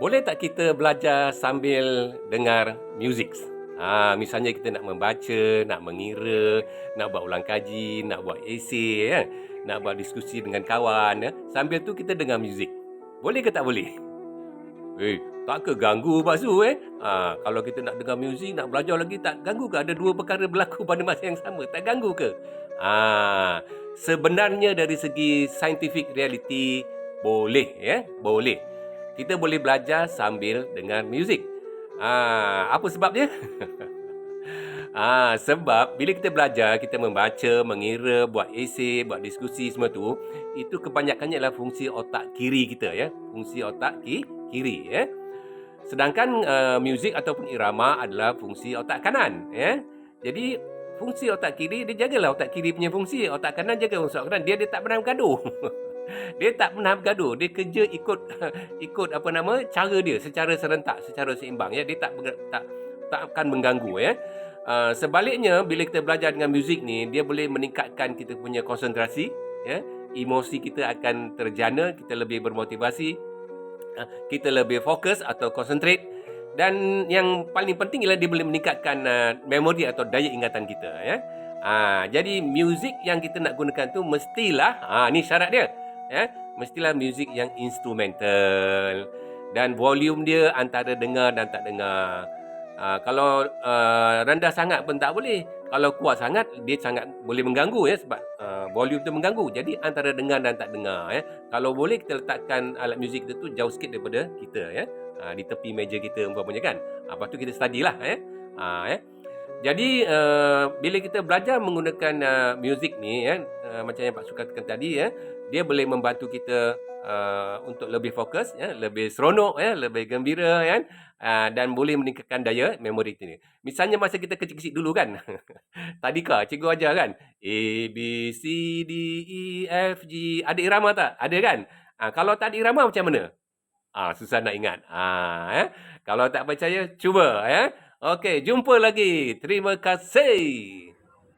Boleh tak kita belajar sambil dengar muzik? Misalnya kita nak membaca, nak mengira, nak buat ulang kaji, nak buat esei, kan? Nak buat diskusi dengan kawan, ya? Sambil tu kita dengar muzik. Boleh ke tak boleh? Tak ke ganggu Pak Su, kalau kita nak dengar muzik, nak belajar lagi, tak ganggu ke? Ada dua perkara berlaku pada masa yang sama, tak ganggu ke? Sebenarnya dari segi scientific reality, boleh, ya? Boleh. Kita boleh belajar sambil dengar muzik. Apa sebabnya? Sebab bila kita belajar, kita membaca, mengira, buat esei, buat diskusi semua tu, itu kebanyakannya adalah fungsi otak kiri kita, ya. Fungsi otak kiri, ya. Sedangkan muzik ataupun irama adalah fungsi otak kanan, ya. Jadi fungsi otak kiri, dia jagalah otak kiri punya fungsi, otak kanan jaga fungsi otak kanan. Dia tak pernah bergaduh. Dia tak pernah bergaduh. Dia kerja ikut cara dia secara serentak, secara seimbang, ya. Dia tak akan mengganggu, ya. Sebaliknya, bila kita belajar dengan muzik ni, dia boleh meningkatkan kita punya konsentrasi, ya. Emosi kita akan terjana, kita lebih bermotivasi, kita lebih fokus atau concentrate, dan yang paling penting ialah dia boleh meningkatkan memori atau daya ingatan kita, ya. Jadi muzik yang kita nak gunakan tu mestilah, ni syarat dia, ya, mestilah muzik yang instrumental dan volume dia antara dengar dan tak dengar. Kalau rendah sangat pun tak boleh. Kalau kuat sangat, dia sangat boleh mengganggu, ya, sebab volume tu mengganggu. Jadi antara dengar dan tak dengar, ya. Kalau boleh kita letakkan alat muzik kita tu jauh sikit daripada kita, ya. Di tepi meja kita umpamanya, kan. Lepas tu kita study lah, ya. Ya. Jadi bila kita belajar menggunakan muzik ni, ya, macam yang Pak Su katakan tadi, ya, dia boleh membantu kita untuk lebih fokus, ya, lebih seronok, ya, lebih gembira, kan, dan boleh meningkatkan daya memori kita ni. Misalnya masa kita kecil-kecil dulu, kan. Tadika cikgu ajar, kan, A B C D E F G, ada irama tak? Ada, kan? Kalau tak ada irama macam mana? Susah nak ingat. Ya. Kalau tak percaya, cuba, ya. Okey, jumpa lagi. Terima kasih.